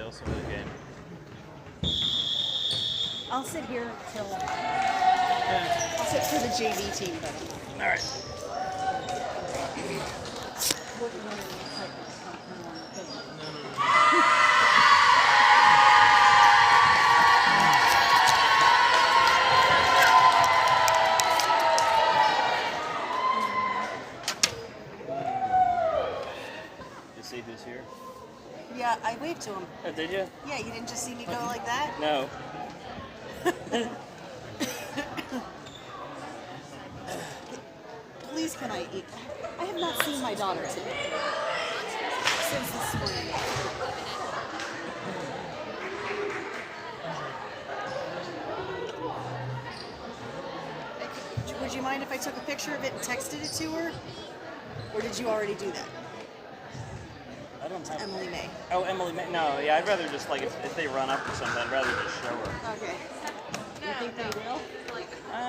also win a game. I'll sit here till Yeah. I'll sit for the JV team, but All right. You see who's here? yeah, I waved to him. Oh, did you? Yeah, you didn't just see me go like that? No. Please, can I eat? I have not seen my daughter today since this morning. Would you mind if I took a picture of it and texted it to her? Or did you already do that? I don't have. Emily May. Oh, Emily May. No, yeah, I'd rather just like if they run up or something, I'd rather just show her. Okay. You think they will?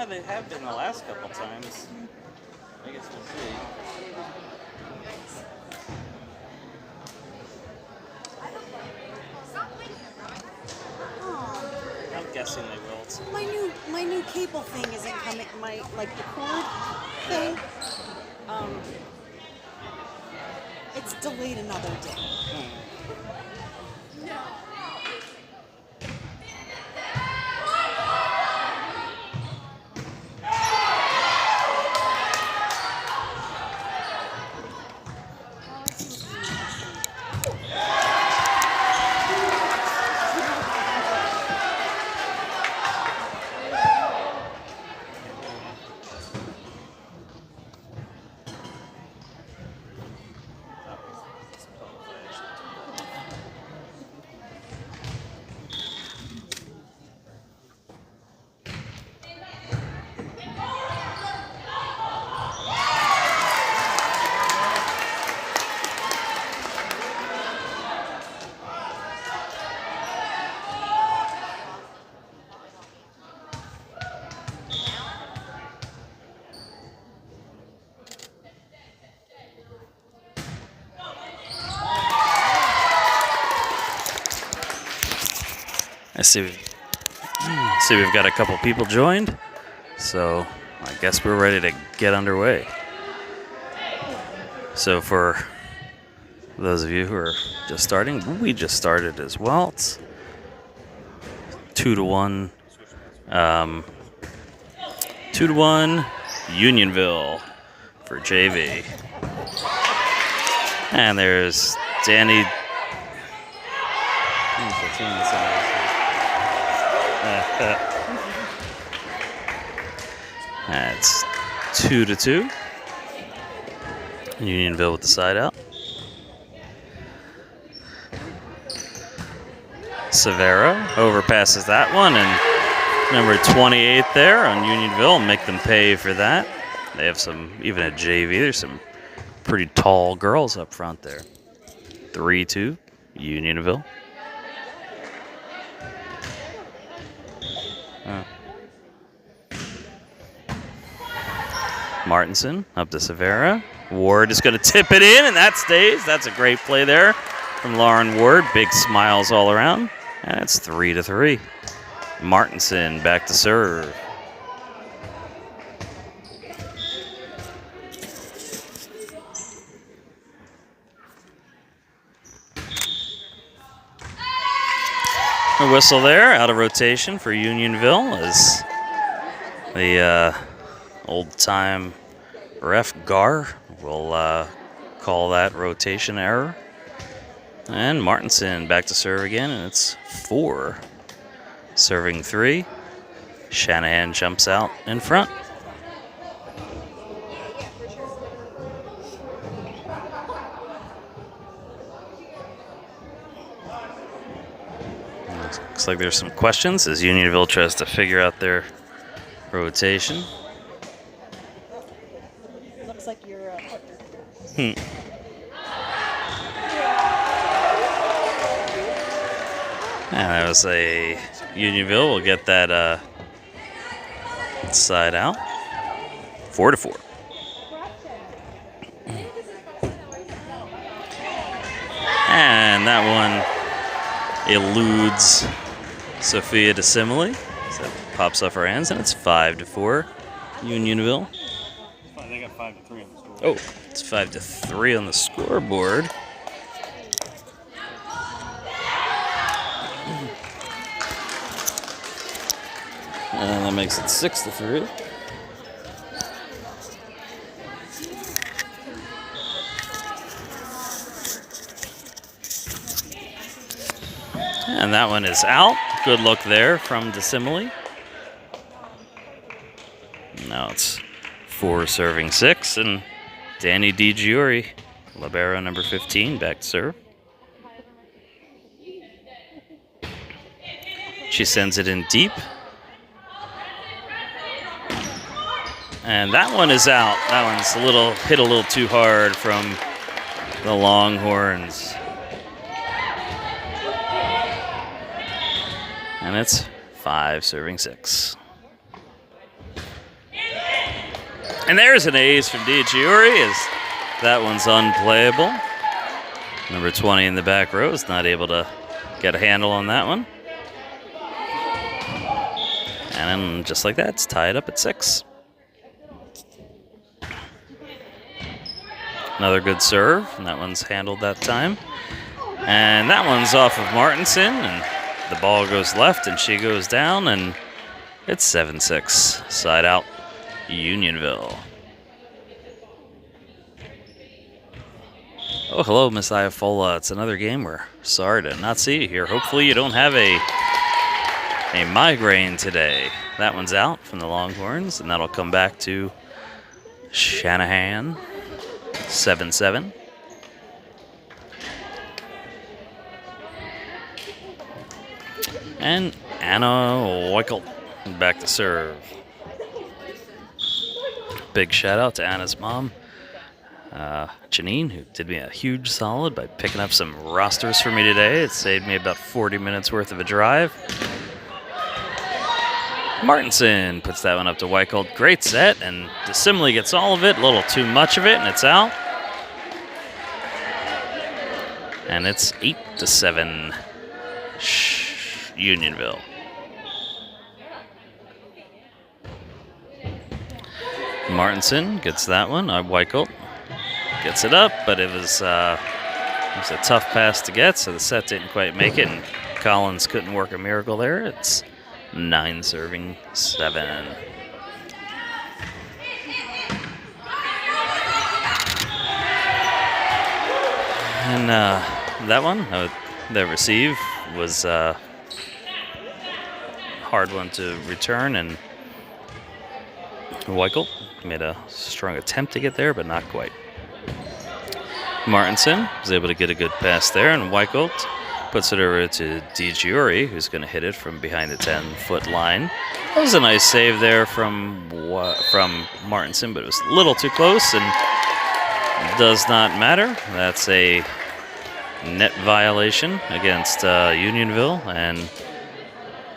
They have been the last couple times. I guess we'll see. Aw. I'm guessing they will. It's- My new cable thing isn't coming. My like the cord thing. It's delayed another day. I see. We've got a couple people joined, so I guess we're ready to get underway. So for those of you who are just starting, we just started as well. It's 2-1. 2-1 Unionville for JV. And there's Danny. That's 2-2. Unionville with the side out. Severa overpasses that one, and number 28 there on Unionville, make them pay for that. They have some, even at JV, there's some pretty tall girls up front there. 3-2, Unionville. Martinson up to Severa. Ward is going to tip it in, and that stays. That's a great play there from Lauren Ward. Big smiles all around. And it's 3-3. Martinson back to serve. A whistle there, out of rotation for Unionville as the old-time ref Gar will call that rotation error. And Martinson back to serve again, and it's 4. Serving 3. Shanahan jumps out in front. Looks like there's some questions as Unionville tries to figure out their rotation. Looks like you're a partner. And that was a Unionville will get that side out. 4-4. And that one eludes Sophia DeSimile. So that pops off her hands, and it's 5-4, Unionville. They got 5-3 on the score. Oh, it's 5-3 on the scoreboard. And that makes it 6-3. And that one is out. Good look there from DeSimile. Now it's 4 serving 6, and Danny DiGiuri, libero number 15, back to serve. She sends it in deep. And that one is out. That one's hit a little too hard from the Longhorns. And it's 5 serving 6. And there's an ace from DiGiuri, as that one's unplayable. Number 20 in the back row is not able to get a handle on that one. And then just like that, it's tied up at 6. Another good serve, and that one's handled that time. And that one's off of Martinson, and the ball goes left, and she goes down, and it's 7-6. Side out, Unionville. Oh, hello, Miss Iafola. It's another game. We're sorry to not see you here. Hopefully you don't have a migraine today. That one's out from the Longhorns, and that'll come back to Shanahan. 7-7. And Anna Weichelt back to serve. Big shout out to Anna's mom, Janine, who did me a huge solid by picking up some rosters for me today. It saved me about 40 minutes worth of a drive. Martinson puts that one up to Weichelt. Great set, and DeSimile gets all of it, a little too much of it, and it's out. And it's 8-7, Unionville. Martinson gets that one. Weichelt gets it up, but it was a tough pass to get, so the set didn't quite make it, and Collins couldn't work a miracle there. It's 9 serving 7. And that one, the receive was a hard one to return, and Weichelt made a strong attempt to get there, but not quite. Martinson was able to get a good pass there, and Weichelt puts it over to DiGiuri, who's going to hit it from behind the 10-foot line. That was a nice save there from Martinson, but it was a little too close, and it does not matter. That's a net violation against Unionville, and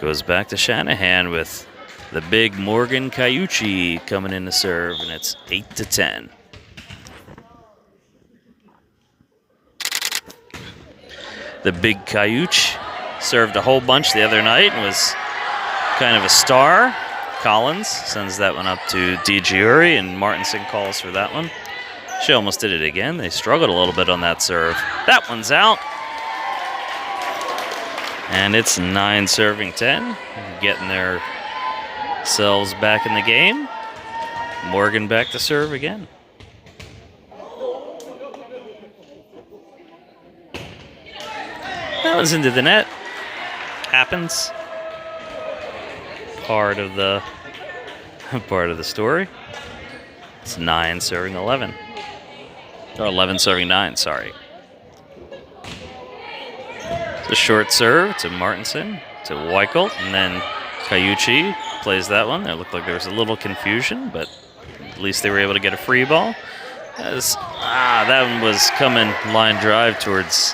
goes back to Shanahan with the big Morgan Cayucci coming in to serve, and it's 8-10. The big Cayucci served a whole bunch the other night and was kind of a star. Collins sends that one up to DiGiuri, and Martinson calls for that one. She almost did it again. They struggled a little bit on that serve. That one's out. And it's 9 serving 10. Getting themselves back in the game. Morgan back to serve again. That one's into the net. Happens. Part of the story. It's 9 serving 11. Or 11 serving 9, sorry. It's a short serve to Martinson, to Weichelt, and then Cayucci plays that one. It looked like there was a little confusion, but at least they were able to get a free ball. That one was coming line drive towards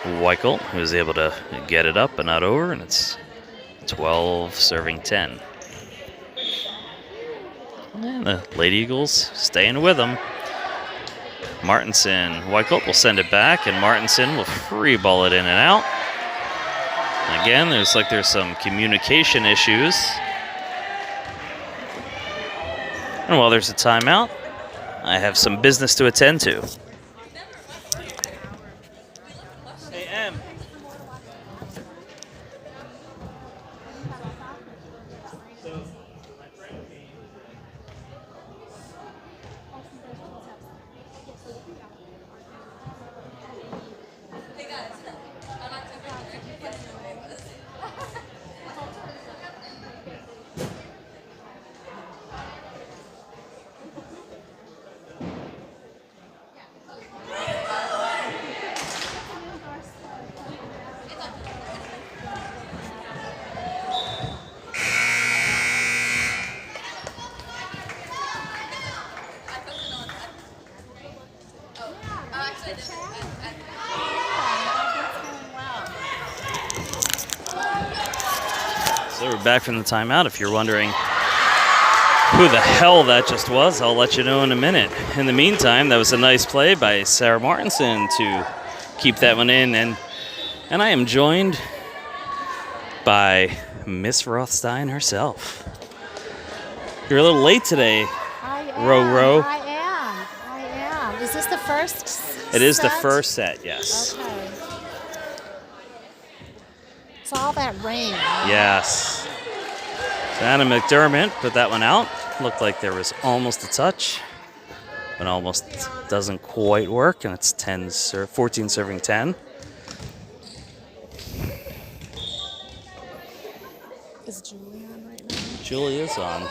Weichelt, who was able to get it up but not over, and it's 12 serving 10. And the Lady Eagles staying with them. Martinson, Weichelt will send it back, and Martinson will free ball it in and out. Again, there's some communication issues. And while there's a timeout, I have some business to attend to. Hey, M. So we're back from the timeout. If you're wondering who the hell that just was, I'll let you know in a minute. In the meantime, that was a nice play by Sarah Martinson to keep that one in. And I am joined by Miss Rothstein herself. You're a little late today, Ro. I am. Is this the first It is the set? first set, yes. Okay. It's all that rain. Right? Yes. Anna McDermott put that one out. Looked like there was almost a touch, but almost doesn't quite work, and it's 14 serving 10. Is Julie on right now? Julia's on.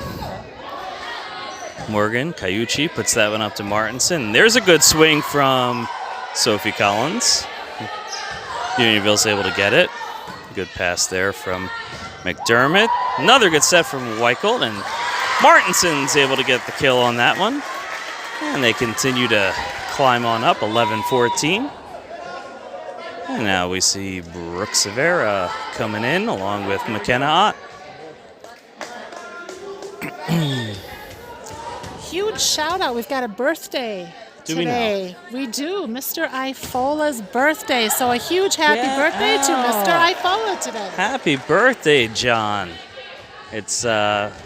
Morgan Cayucci puts that one up to Martinson. There's a good swing from Sophie Collins. Unionville's able to get it. Good pass there from McDermott. Another good set from Weichelt, and Martinson's able to get the kill on that one. And they continue to climb on up, 11-14. And now we see Brooke Severa coming in along with McKenna Ott. Huge shout out. We've got a birthday Do we today. We do. Mr. Ifola's birthday. So a huge happy birthday to Mr. Ifola today. Happy birthday, John. It's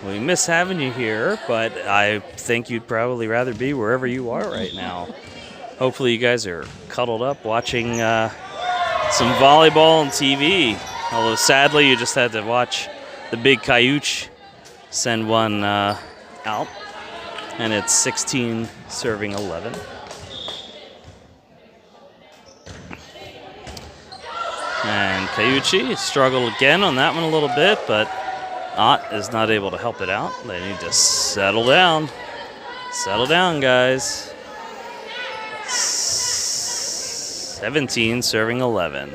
we miss having you here, but I think you'd probably rather be wherever you are right now. Hopefully you guys are cuddled up watching some volleyball on TV. Although sadly you just had to watch the big Cayuch send one out. And it's 16 serving 11. And Cayucci struggled again on that one a little bit, but Ott is not able to help it out. They need to settle down. Settle down, guys. 17 serving 11.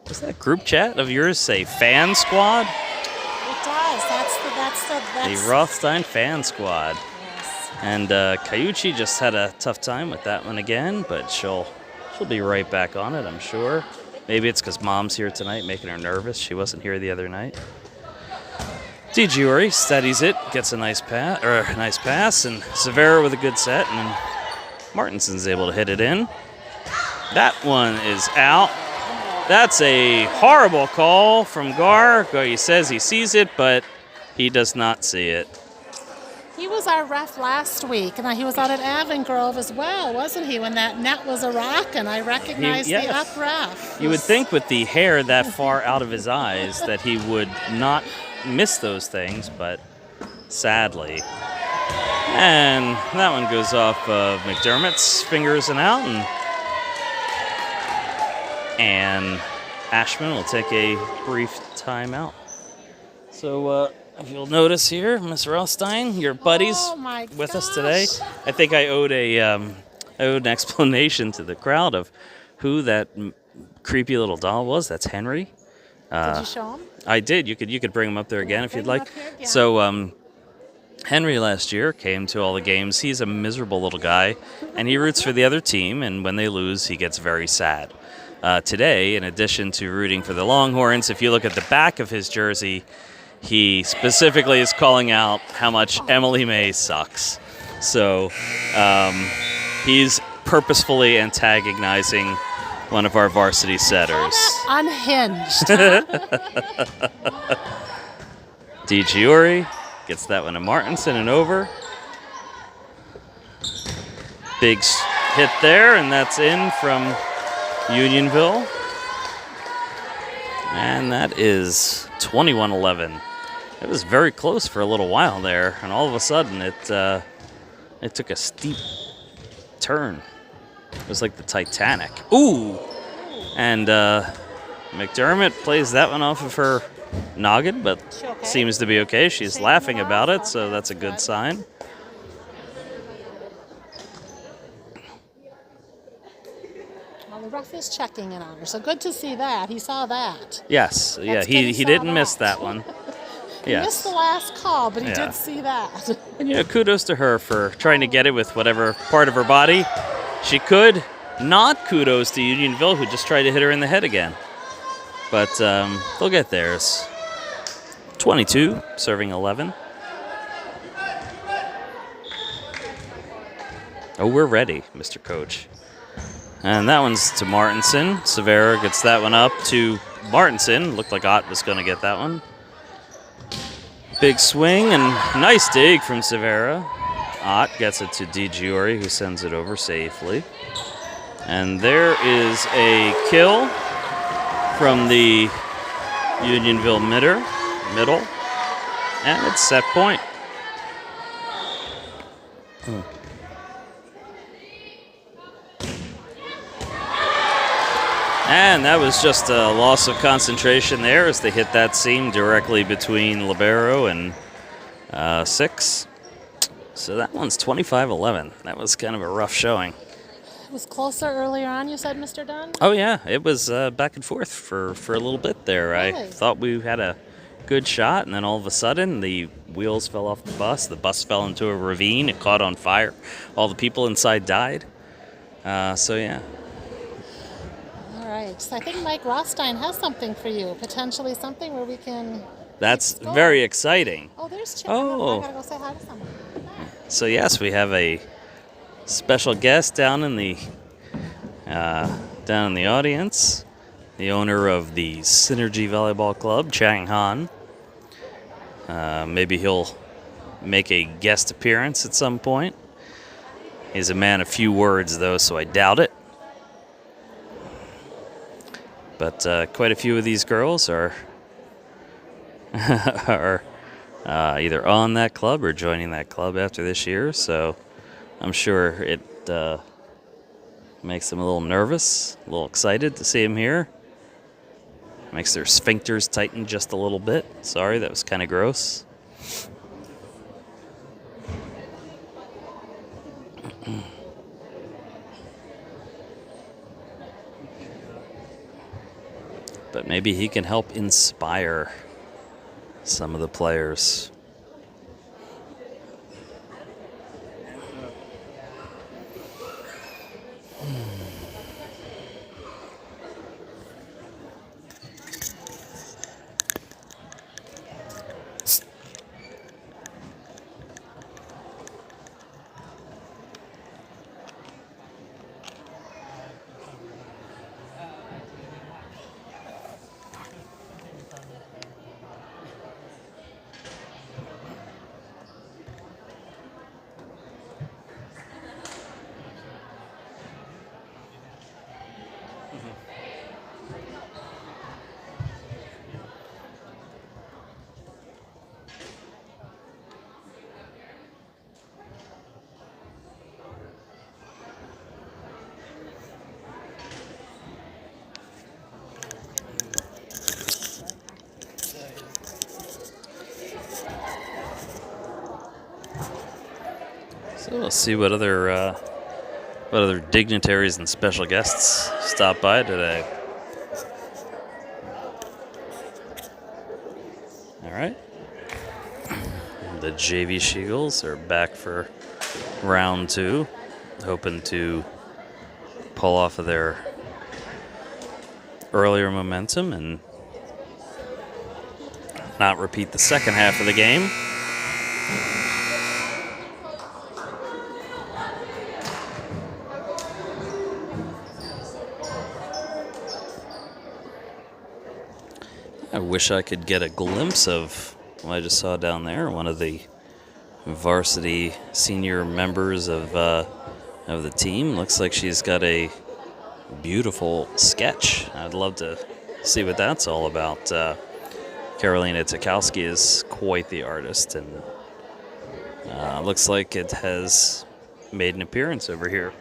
Does that group chat of yours say fan squad? It does. That's The Rothstein fan squad. Yes. And Cayucci just had a tough time with that one again, but she'll be right back on it, I'm sure. Maybe it's because Mom's here tonight making her nervous. She wasn't here the other night. DeJury steadies it, gets a nice pass, and Severa with a good set, and then Martinson's able to hit it in. That one is out. That's a horrible call from Gar. He says he sees it, but he does not see it. He was our ref last week, and he was out at Avongrove as well, wasn't he, when that net was a rock, and I recognized the up ref. You would think with the hair that far out of his eyes that he would not miss those things, but sadly. And that one goes off of McDermott's fingers and out, and Ashman will take a brief timeout. So if you'll notice here, Miss Rothstein, your buddies with us today. I think I owed an explanation to the crowd of who that creepy little doll was. That's Henry. Did you show him? I did. You could bring him up there again if you'd like. Yeah. So Henry last year came to all the games. He's a miserable little guy, and he roots for the other team, and when they lose, he gets very sad. Today, in addition to rooting for the Longhorns, if you look at the back of his jersey, he specifically is calling out how much Emily May sucks. So he's purposefully antagonizing one of our varsity setters. Unhinged. Huh? DiGiori gets that one to Martinson and over. Big hit there, and that's in from Unionville. And that is 21-11. It was very close for a little while there, and all of a sudden it took a steep turn. It was like the Titanic. Ooh! And McDermott plays that one off of her noggin, but okay? seems to be okay. She's Shaking laughing it about off? it, so Okay, that's a good good. sign. Well, the ref is checking in on her, so good to see that. He saw that. Yes, yeah, That's good he saw didn't miss that. that one. He Yes. missed the last call, but he Yeah. did see that. And kudos to her for trying to get it with whatever part of her body she could. Not kudos to Unionville, who just tried to hit her in the head again. But they'll get theirs. 22, serving 11. Oh, we're ready, Mr. Coach. And that one's to Martinson. Severa gets that one up to Martinson. Looked like Ott was going to get that one. Big swing and nice dig from Severa. Ott gets it to DiGiori, who sends it over safely. And there is a kill from the Unionville middle. And it's set point. And that was just a loss of concentration there as they hit that seam directly between libero and 6. So that one's 25-11. That was kind of a rough showing. It was closer earlier on, you said, Mr. Dunn? Oh, yeah. It was back and forth for a little bit there. Really? I thought we had a good shot, and then all of a sudden the wheels fell off the bus. The bus fell into a ravine. It caught on fire. All the people inside died. So, yeah. All right. So I think Mike Rothstein has something for you, potentially something where we can... That's very exciting. Oh, there's Chip. Oh. I gotta go say hi to someone. So, yes, we have a special guest down in the audience, the owner of the Synergy Volleyball Club, Chang Han. Maybe he'll make a guest appearance at some point. He's a man of few words, though, so I doubt it. But quite a few of these girls are either on that club or joining that club after this year, so I'm sure it makes them a little nervous, a little excited to see him here. Makes their sphincters tighten just a little bit. Sorry, that was kind of gross. But maybe he can help inspire some of the players. So we'll see what other dignitaries and special guests stop by today. All right. The JV Sheagles are back for round 2, hoping to pull off of their earlier momentum and not repeat the second half of the game. I wish I could get a glimpse of what I just saw down there. One of the varsity senior members of the team. Looks like she's got a beautiful sketch. I'd love to see what that's all about. Carolina Tukowski is quite the artist, and looks like it has made an appearance over here.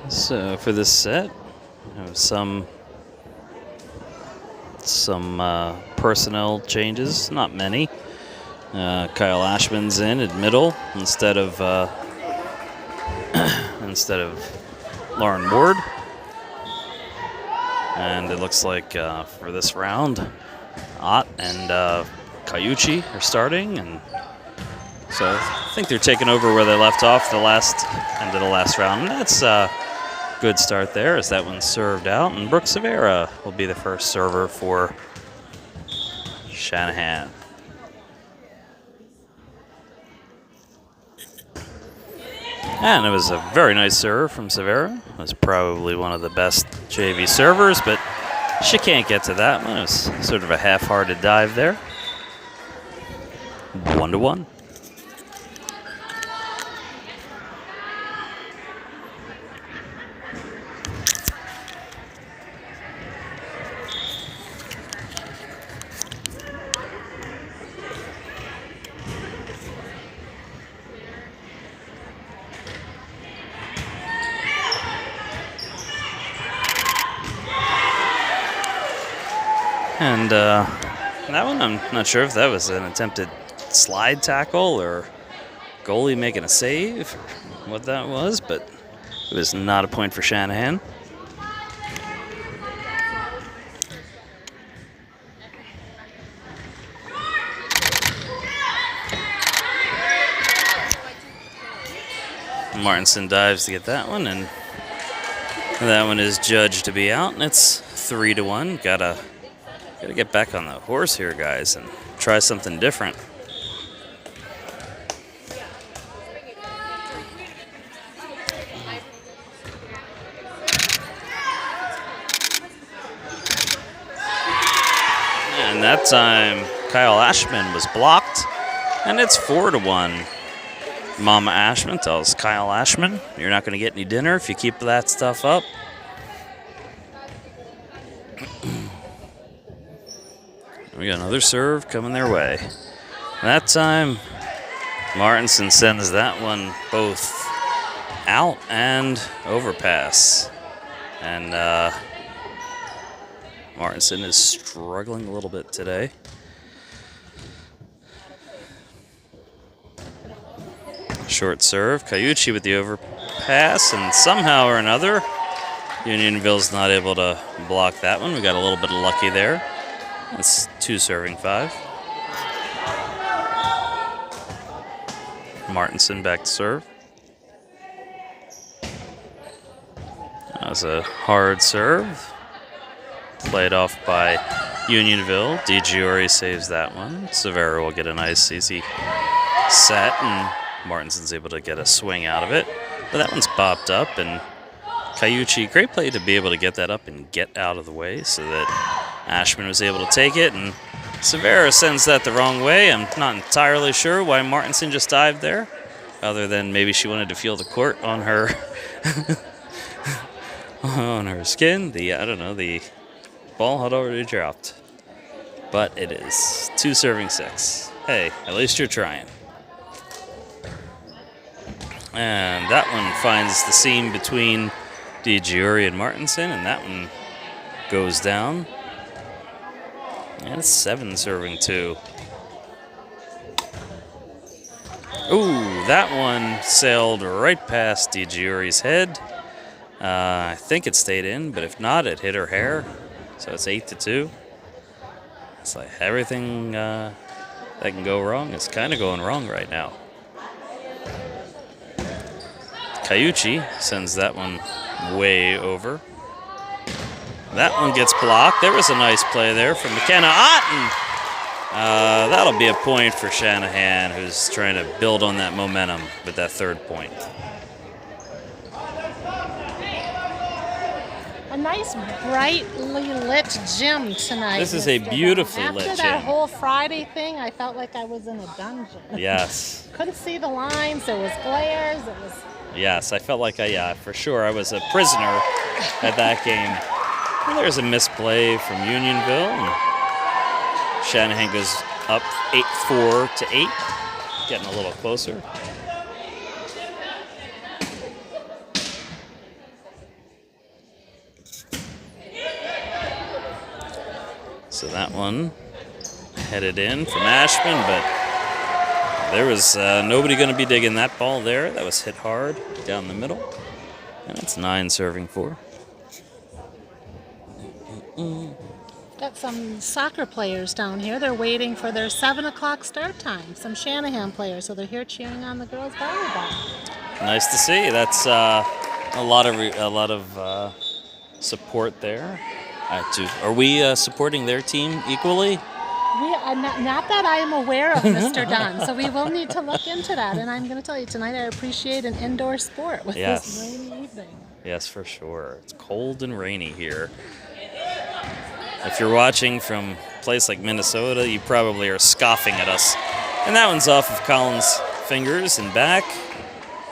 So for this set, I have some personnel changes, not many. Kyle Ashman's in at middle instead of Lauren Ward, and it looks like for this round, Ott and Kayuchi are starting, and so I think they're taking over where they left off the last end of the last round. And that's a good start there as that one's served out, and Brooke Severa will be the first server for Shanahan. And it was a very nice serve from Severa. It was probably one of the best JV servers, but she can't get to that one. It was sort of a half-hearted dive there. 1-1. And that one, I'm not sure if that was an attempted slide tackle or goalie making a save, what that was, but it was not a point for Shanahan. Martinson dives to get that one, and that one is judged to be out, and it's 3-1. Gotta get back on the horse here, guys, and try something different. And that time, Kyle Ashman was blocked, and it's 4-1. Mama Ashman tells Kyle Ashman, "You're not going to get any dinner if you keep that stuff up." We got another serve coming their way. That time, Martinson sends that one both out and overpass. And Martinson is struggling a little bit today. Short serve. Kayuchi with the overpass, and somehow or another, Unionville's not able to block that one. We got a little bit of lucky there. That's 2-5. Martinson back to serve. That was a hard serve. Played off by Unionville. DiGiori saves that one. Severa will get a nice, easy set, and Martinson's able to get a swing out of it. But that one's popped up, and Kayuchi, great play to be able to get that up and get out of the way so that Ashman was able to take it, and Severa sends that the wrong way. I'm not entirely sure why Martinson just dived there, other than maybe she wanted to feel the court on her on her skin. I don't know, the ball had already dropped. But it is 2-6. Hey, at least you're trying. And that one finds the seam between DiGiori and Martinson, and that one goes down. And it's 7-2. Ooh, that one sailed right past DiGiori's head. I think it stayed in, but if not, it hit her hair. So it's 8-2. It's like everything that can go wrong is kind of going wrong right now. Cayucci sends that one way over. That one gets blocked. There was a nice play there from McKenna Otten. That'll be a point for Shanahan, who's trying to build on that momentum with that third point. A nice, brightly lit gym tonight. This is a beautifully lit gym. After that whole Friday thing, I felt like I was in a dungeon. Yes. Couldn't see the lines. There was glares. It was. Yes, I felt like for sure I was a prisoner at that game. Well, there's a misplay from Unionville. And Shanahan goes up 4 to 8, getting a little closer. So that one headed in from Ashman, but there was nobody going to be digging that ball there. That was hit hard down the middle. And it's 9 serving 4. Got some soccer players down here. They're waiting for their 7 o'clock start time. Some Shanahan players, so they're here cheering on the girls' volleyball. Nice to see. That's a lot of support there. Are we supporting their team equally? Not that I am aware of, Mr. Dunn. So we will need to look into that. And I'm going to tell you tonight, I appreciate an indoor sport with this rainy evening. Yes, for sure. It's cold and rainy here. If you're watching from a place like Minnesota, you probably are scoffing at us. And that one's off of Collins' fingers and back.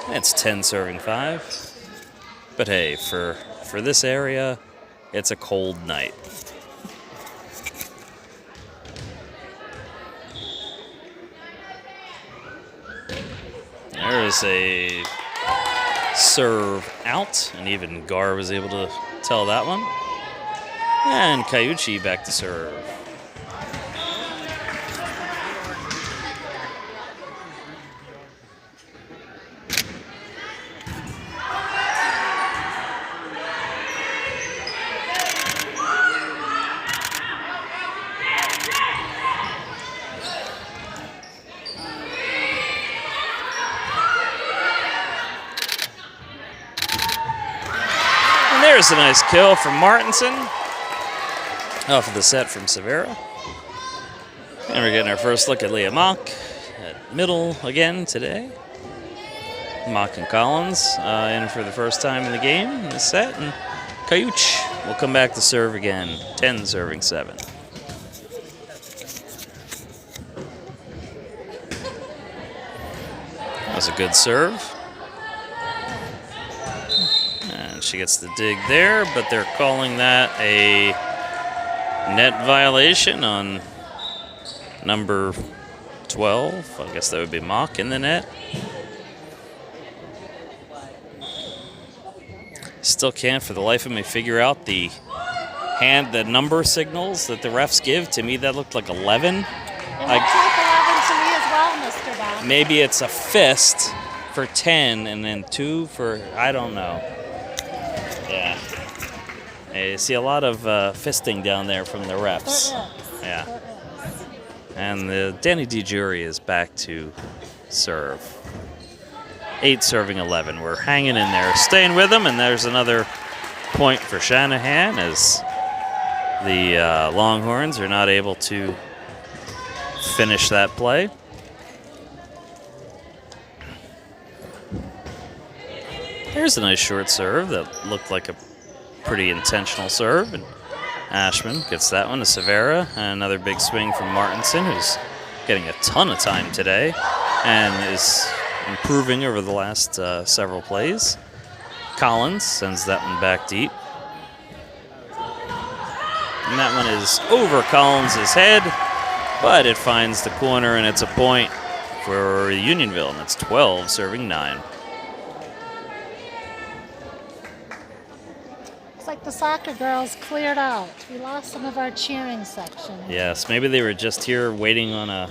It's 10 serving 5. But hey, for this area, it's a cold night. There's a serve out, and even Gar was able to tell that one. And Cayucci back to serve. There's a nice kill from Martinson. Off of the set from Severa. And we're getting our first look at Leah Mock at middle again today. Mock and Collins in for the first time in the game in this set. And Cayucci will come back to serve again. 10 serving 7. That was a good serve. She gets the dig there, but they're calling that a net violation on number 12. I guess that would be Mock in the net. Still can't for the life of me figure out the number signals that the refs give. To me, that looked like 11. It looked like 11 to me as well, Mr. Bond. Maybe it's a fist for 10 and then 2 for, I don't know. Yeah. You see a lot of fisting down there from the refs. Yeah. And the Danny DiGiuri is back to serve. 8 serving 11. We're hanging in there, staying with them, and there's another point for Shanahan as the Longhorns are not able to finish that play. Here's a nice short serve that looked like a pretty intentional serve. And Ashman gets that one to Severa. And another big swing from Martinson, who's getting a ton of time today and is improving over the last several plays. Collins sends that one back deep. And that one is over Collins' head, but it finds the corner, and it's a point for Unionville, and it's 12 serving 9. It's like the soccer girls cleared out. We lost some of our cheering section. Yes, maybe they were just here waiting on a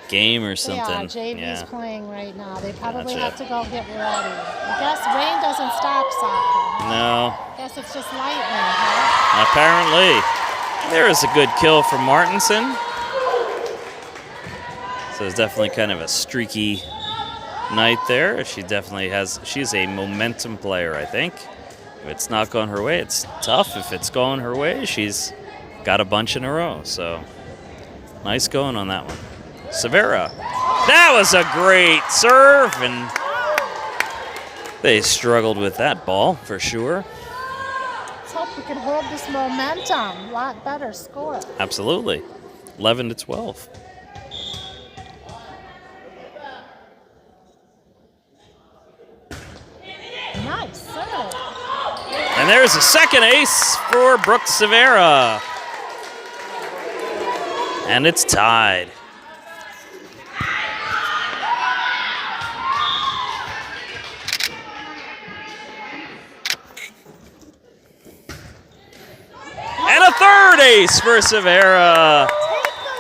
game or something. JV's playing right now. They probably have to go get ready. I guess rain doesn't stop soccer. No. I guess it's just lightning, huh? Apparently. There is a good kill from Martinson. So it's definitely kind of a streaky night there. She definitely has. She's a momentum player, I think. If it's not going her way, it's tough. If it's going her way, she's got a bunch in a row. So nice going on that one. Severa. That was a great serve, and they struggled with that ball for sure. Let's hope we can hold this momentum. A lot better score. Absolutely. 11-12. Nice serve. And there's a second ace for Brooke Severa. And it's tied. And a third ace for Severa.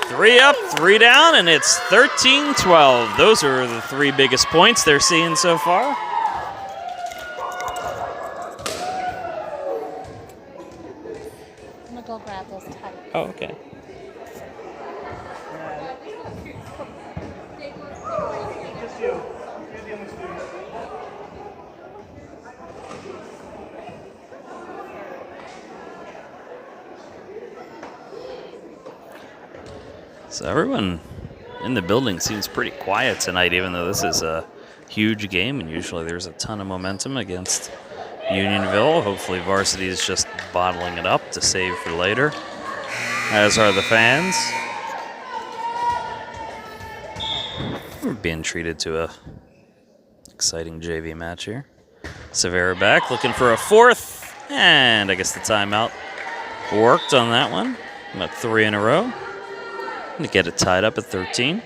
3 up, 3 down, and it's 13-12. Those are the 3 biggest points they're seeing so far. I'm gonna go grab those tights. Oh, okay. Just you. You're the only student. So everyone in the building seems pretty quiet tonight, even though this is a huge game, and usually there's a ton of momentum against Unionville. Hopefully varsity is just bottling it up to save for later, as are the fans. We're being treated to a exciting JV match here. Severa back, looking for a fourth, and I guess the timeout worked on that one. About 3 in a row to get it tied up at 13.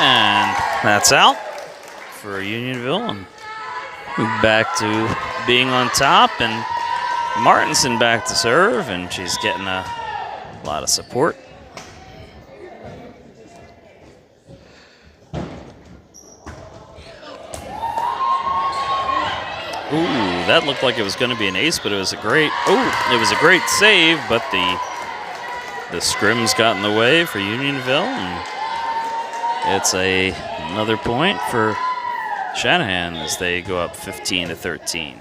And that's out for Unionville, and back to being on top, and Martinson back to serve, and she's getting a lot of support. Ooh, that looked like it was going to be an ace, but it was a great save, but the scrim's got in the way for Unionville, and it's another point for Shanahan as they go up 15-13.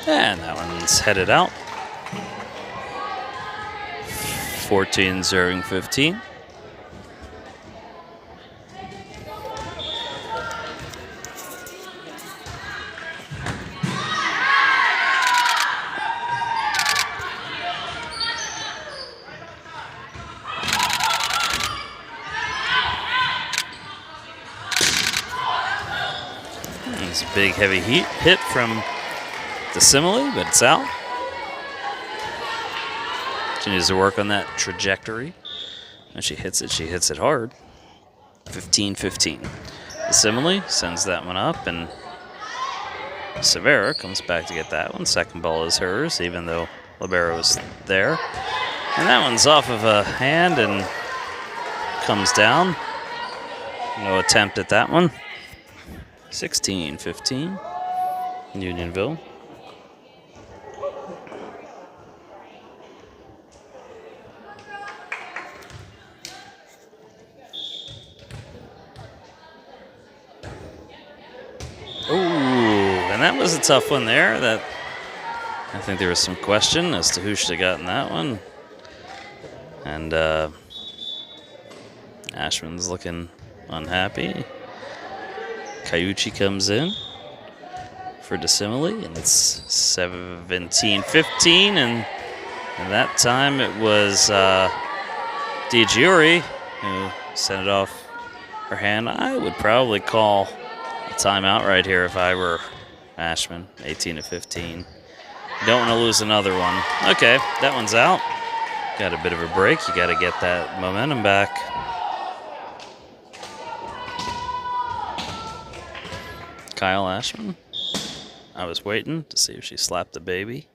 And that one's headed out. 14 serving 15. It's a big heavy hit from DeSimile, but it's out. She needs to work on that trajectory. When she hits it hard. 15-15. DeSimile sends that one up, and Severa comes back to get that one. Second ball is hers, even though Libero was there. And that one's off of a hand and comes down. No attempt at that one. 16-15, Unionville. Ooh, and that was a tough one there. That I think there was some question as to who should have gotten that one. And Ashman's looking unhappy. Cayucci comes in for DeSimile, and it's 17-15, and that time it was DiGiuri who sent it off her hand. I would probably call a timeout right here if I were Ashman. 18-15. Don't want to lose another one. Okay, that one's out. Got a bit of a break. You got to get that momentum back. Kyle Ashman I was waiting to see if she slapped the baby.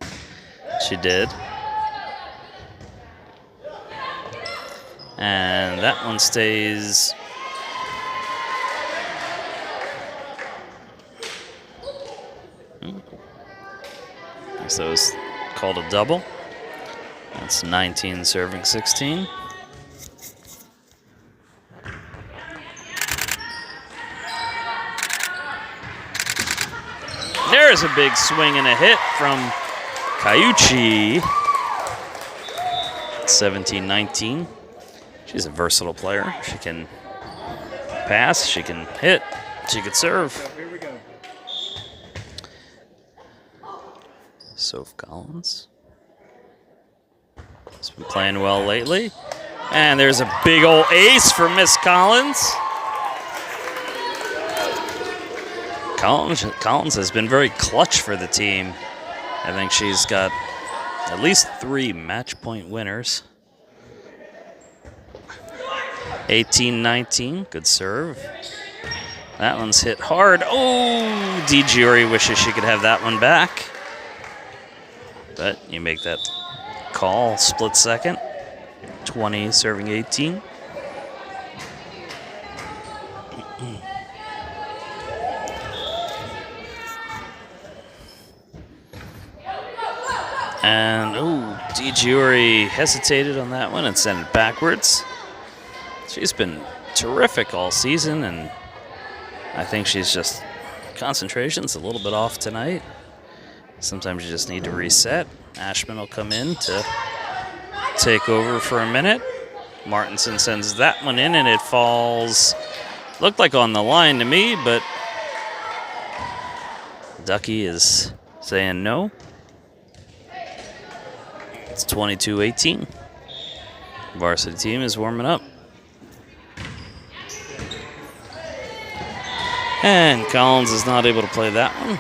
She did. And that one stays. So it was called a double. That's 19 serving 16. There's a big swing and a hit from Cayucci. 17-19. She's a versatile player. She can pass, she can hit, she can serve. Here we go. Soph Collins has been playing well lately. And there's a big old ace for Miss Collins. Collins has been very clutch for the team. I think she's got at least 3 match point winners. 18-19, good serve. That one's hit hard. Oh, DiGiori wishes she could have that one back. But you make that call split second. 20 serving 18. And, oh, DiGiori hesitated on that one and sent it backwards. She's been terrific all season, and I think she's just, concentration's a little bit off tonight. Sometimes you just need to reset. Ashman will come in to take over for a minute. Martinson sends that one in, and it falls, looked like on the line to me, but Ducky is saying no. It's 22-18. Varsity team is warming up. And Collins is not able to play that one.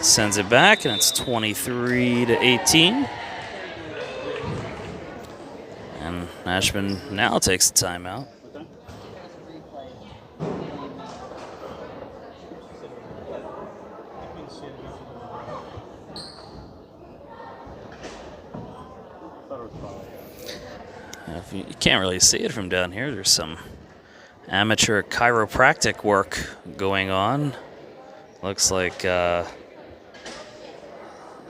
Sends it back, and it's 23-18. And Ashman now takes the timeout. You can't really see it from down here. There's some amateur chiropractic work going on. Looks like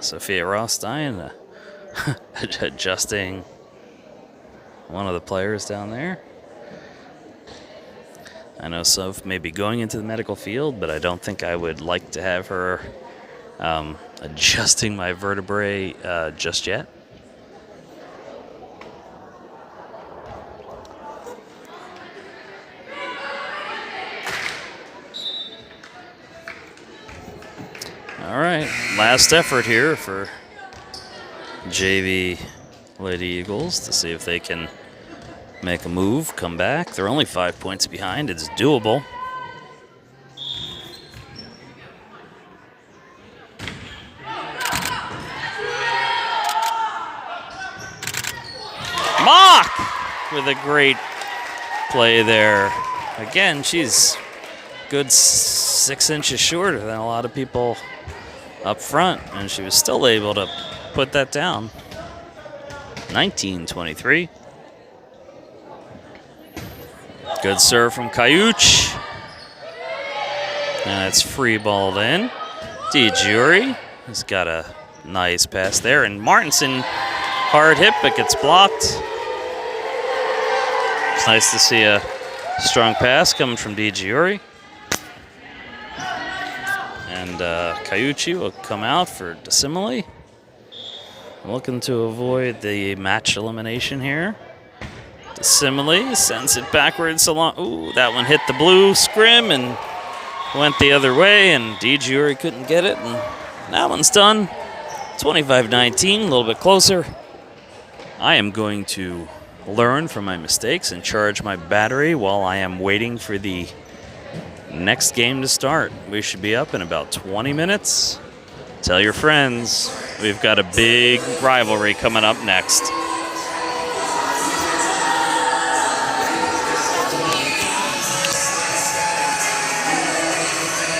Sophia Rothstein adjusting one of the players down there. I know Soph may be going into the medical field, but I don't think I would like to have her adjusting my vertebrae just yet. All right, last effort here for JV Lady Eagles to see if they can make a move, come back. They're only 5 points behind. It's doable. Mock with a great play there. Again, she's good 6 inches shorter than a lot of people up front, and she was still able to put that down. 19-23. Good serve from Cayuch. And it's free balled in. DiGiori has got a nice pass there, and Martinson hard hit but gets blocked. It's nice to see a strong pass coming from DiGiori. And Cayucci will come out for DeSimile. Looking to avoid the match elimination here. DeSimile sends it backwards along. Ooh, that one hit the blue scrim and went the other way, and DiGiori couldn't get it, and that one's done. 25-19, a little bit closer. I am going to learn from my mistakes and charge my battery while I am waiting for the next game to start. We should be up in about 20 minutes. Tell your friends, we've got a big rivalry coming up next.